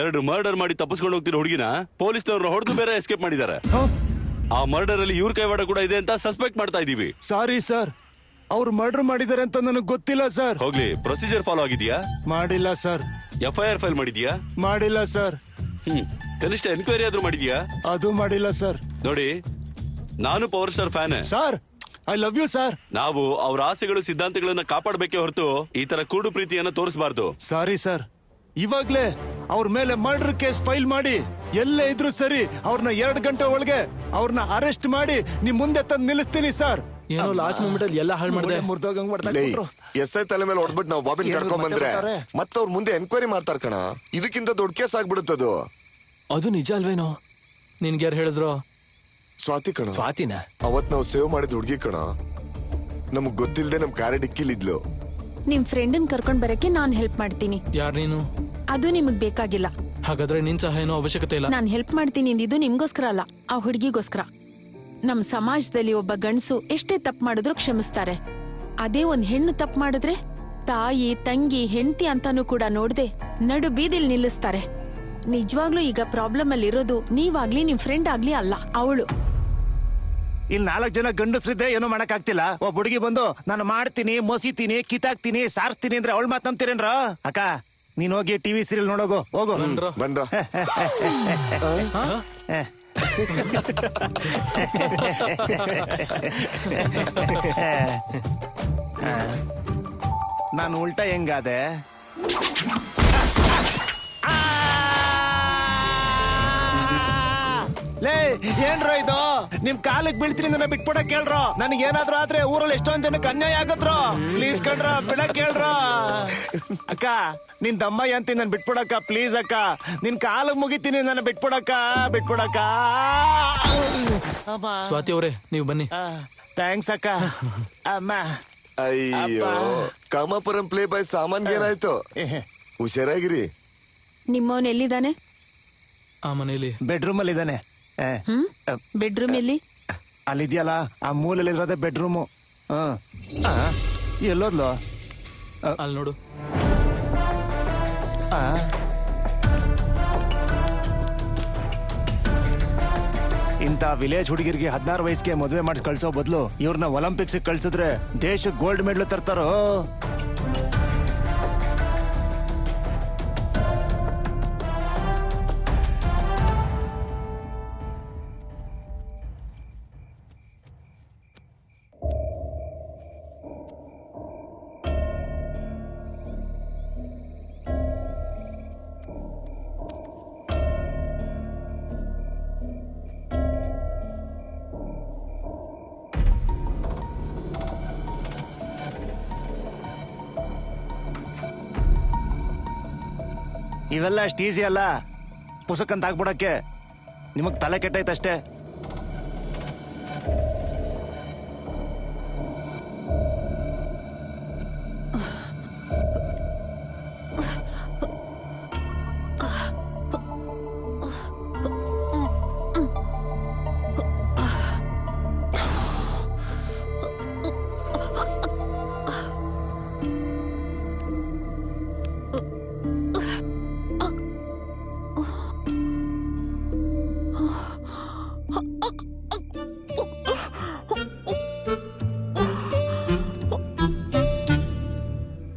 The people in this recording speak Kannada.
2 ಮರ್ಡರ್ ಮಾಡಿ ತಪ್ಪಿಸ್ಕೊಂಡು ಹೋಗ್ತಿರೋ ಹುಡುಗಿನ ಪೊಲೀಸ್ನವ್ರನ್ನ ಹೊಡೆದು ಬೇರೆ ಎಸ್ಕೇಪ್ ಮಾಡಿದ್ದಾರೆ. ಆ ಮರ್ಡರ್ ಅಲ್ಲಿ ಇವ್ರ ಕೈವಾಡ ಕೂಡ ಇದೆ ಅಂತ ಸಸ್ಪೆಕ್ಟ್ ಮಾಡ್ತಾ ಇದೀವಿ. ಸಾರಿ ಸರ್, ಅವ್ರು ಮರ್ಡರ್ ಮಾಡಿದಾರೆ ಅಂತ ನನಗೆ ಗೊತ್ತಿಲ್ಲ ಸರ್. ಹೋಗ್ಲಿ, ಪ್ರೊಸೀಜರ್ ಫಾಲೋ ಆಗಿದ್ಯಾ? ಮಾಡಿಲ್ಲ ಸರ್. FIR ಫೈಲ್ ಮಾಡಿದ್ಯಾ? ಮಾಡಿಲ್ಲ ಸರ್. ಕನಿಷ್ಠ ಎನ್ಕ್ವೈರಿ ಆದ್ರೂ ಮಾಡಿದ್ಯಾ? ಅದು ಮಾಡಿಲ್ಲ ಸರ್. ನೋಡಿ, ನಾನು power star fan sir. I love you sir. ನಾವು ಅವ್ರ ಆಸೆಗಳು ಸಿದ್ಧಾಂತಗಳನ್ನ ಕಾಪಾಡಬೇಕೇ ಹೊರತು ಈ ತರ ಕೂಡು ಪ್ರೀತಿಯನ್ನ ತೋರಿಸಬಾರ್ದು. Sorry sir. ಇವಾಗ್ಲೇ ಅವ್ರ ಮೇಲೆ ಮರ್ಡರ್ ಕೇಸ್ ಫೈಲ್ ಮಾಡಿ, ಎಲ್ಲೇ ಇದ್ರು ಸರಿ ಅವ್ರನ್ನ 2 ಗಂಟೆ ಒಳಗೆ ಅವ್ರನ್ನ ಅರೆಸ್ಟ್ ಮಾಡಿ ನಿಮ್ ಮುಂದೆ ತಂದು ನಿಲ್ಲಿಸ್ತೀನಿ ಸರ್. ಏನೋ ಲಾಸ್ಟ್ ಮೂಮೆಂಟ್ ಅಲ್ಲಿ ಎಲ್ಲ ಹಾಳು ಮಾಡಿದೆ. SI ತಲೆ ಮೇಲೆ ಹೊಡ್ಬಿಟ್ಟು ನಾವು ಬಾಬಿನ್ ಕರ್ಕೊಂಡ್ ಬಂದ್ರೆ ಮತ್ತೆ ಅವ್ರ ಮುಂದೆ ಎನ್ಕ್ವೈರಿ ಮಾಡ್ತಾರ ಕಣ. ಇದಕ್ಕಿಂತ ದೊಡ್ಡ ಕೇಸ್ ಆಗ್ಬಿಡುತ್ತದು. ಅದು ನಿಜ ಅಲ್ವೇನೋ? ನಿನ್ಗೆ ಯಾರು ಹೇಳಿದ್ರು? ಸ್ವಾತಿ ಕಣ. ಸ್ವಾತಿನ ಅವತ್ ನಾವು ಸೇವ್ ಮಾಡಿದ ಹುಡ್ಗಿ ಕಣ. ನಮಗ್ ಗೊತ್ತಿಲ್ದೆ ನಮ್ ಕಾರೇ ಡಿಕ್ಕಿಲಿದ್ಲು. ನಿಮ್ ಫ್ರೆಂಡನ್ ಕರ್ಕೊಂಡ್ ಬರಕ್ಕೆ ನಾನ್ ಹೆಲ್ಪ್ ಮಾಡ್ತೀನಿ. ಯಾರ್ ನೀನು? ಅದು ನಿಮಗ್ ಬೇಕಾಗಿಲ್ಲ. ಹಾಗಾದ್ರೆ ನಿನ್ ಸಹ ಏನೋ ಅವಶ್ಯಕತೆ ಇಲ್ಲ. ನಾನ್ ಹೆಲ್ಪ್ ಮಾಡ್ತೀನಿ ಅಂದಿದ್ದು ನಿಮ್ಗೋಸ್ಕರ ಅಲ್ಲ, ಆ ಹುಡುಗಿಗೋಸ್ಕರ. ನಮ್ ಸಮಾಜದಲ್ಲಿ ಒಬ್ಬ ಗಂಡಸು ಎಷ್ಟೇ ತಪ್ಪು ಮಾಡಿದ್ರು ಕ್ಷಮಿಸ್ತಾರೆ. ಅದೇ ಒಂದ್ ಹೆಣ್ಣು ತಪ್ಪು ಮಾಡಿದ್ರೆ ತಾಯಿ, ತಂಗಿ, ಹೆಂಡತಿ ಅಂತಾನೂ ಕೂಡ ನೋಡ್ದೆ ನಡು ಬೀದಿಲ್ ನಿಲ್ಲಿಸ್ತಾರೆ. ನಿಜವಾಗ್ಲೂ ಈಗ ಪ್ರಾಬ್ಲಮ್ ಅಲ್ಲಿ ಇರೋದು ನೀವಾಗ್ಲಿ ನಿಮ್ ಫ್ರೆಂಡ್ ಆಗ್ಲಿ ಅಲ್ಲ, ಅವಳು. ಇಲ್ಲಿ 4 ಜನ ಗಂಡಸ್ರಿದ್ದೆ ಏನೋ ಮಾಡಕ್ ಆಗ್ತಿಲ್ಲ. ಒಬ್ಬ ಹುಡುಗಿ ಬಂದು ನಾನು ಮಾಡ್ತೀನಿ, ಮೊಸಿತೀನಿ, ಕಿತ್ತಾಕ್ತೀನಿ, ಸಾರಿಸ್ತೀನಿ ಅಂದ್ರೆ ಅವಳು ಮಾತ್ ನಂಬ್ತೀರೇನ್ರ? ಅಕ್ಕ, ನೀನ್ ಹೋಗಿ ಟಿವಿ ಸೀರಿಯಲ್ ನೋಡೋಗು, ಹೋಗು. ಬಂದ್ರ ನಾನು ಉಲ್ಟಾ ಹೆಂಗಾದೆ? ಲೇ, ಏನ್ರ ಇದು? ನಿಮ್ ಕಾಲಕ್ ಬೀಳ್ತೀನಿ ನನ್ನ ಬಿಟ್ಬಿಡಕ್ ಕೇಳ್ರೋ. ನನಗೆ ಏನಾದ್ರೂ ಆದ್ರೆ ಊರಲ್ಲಿ ಎಷ್ಟೊಂದ್ ಜನಕ್ಕೆ ಅನ್ಯಾಯ ಆಗತ್ರೋ. ಪ್ಲೀಸ್ ಕಣ್ರ, ಬಿಡಕ್ ಕೇಳ್ರ. ಅಕ್ಕ, ನಿನ್ ದಮ್ಮಯ್ಯ ಅಂತೀನಿ, ನನ್ ಬಿಟ್ಬಿಡಕ್ಕ ಪ್ಲೀಸ್ ಅಕ್ಕ. ನಿನ್ ಕಾಲಕ್ ಮುಗಿತೀನಿ, ನನ್ನ ಬಿಟ್ಬಿಡಕ್ಕ. ಸ್ವಾತಿ ಅವರೇ, ನೀವು ಬನ್ನಿ. ಥ್ಯಾಂಕ್ಸ್ ಅಕ್ಕ. ಅಮ್ಮ, ಅಯ್ಯೋ, ಕಾಮಾಪುರಂ ಪ್ಲೇ ಬಾಯ್ ಸಾಮಾನ್ಗೆ ಏನಾಯ್ತು? ಹುಷಾರಾಗಿರಿ. ನಿಮ್ಮವನ್ ಎಲ್ಲಿದ್ದಾನೆ? ಆ ಮನೇಲಿ ಬೆಡ್ರೂಮ್ ಅಲ್ಲಿ ಇದ್ದಾನೆ. ಬೆಡ್ರೂಮ್ ಎಲ್ಲಿ? ಅಲ್ಲಿದ್ಯಲ್ಲ, ಆ ಮೂಲೆಯಲ್ಲಿ ಇರೋದೇ ಬೆಡ್ರೂಮು. ಎಲ್ಲೋದ್ಲು? ಅಲ್ಲಿ ನೋಡು. ಇಂಥ ವಿಲೇಜ್ ಹುಡುಗಿರಿಗೆ 16 ವಯಸ್ಸಿಗೆ ಮದುವೆ ಮಾಡಿ ಕಳ್ಸೋ ಬದಲು ಇವ್ರನ್ನ ಒಲಿಂಪಿಕ್ಸ್ ಕಳ್ಸಿದ್ರೆ ದೇಶಕ್ಕೆ ಗೋಲ್ಡ್ ಮೆಡಲ್ ತರ್ತಾರೋ. ಇವೆಲ್ಲ ಅಷ್ಟು ಈಸಿ ಅಲ್ಲ ಪುಸ್ತಕಂತ ಹಾಕ್ಬಿಡಕ್ಕೆ. ನಿಮಗ್ ತಲೆ ಕೆಟ್ಟೈತಷ್ಟೇ.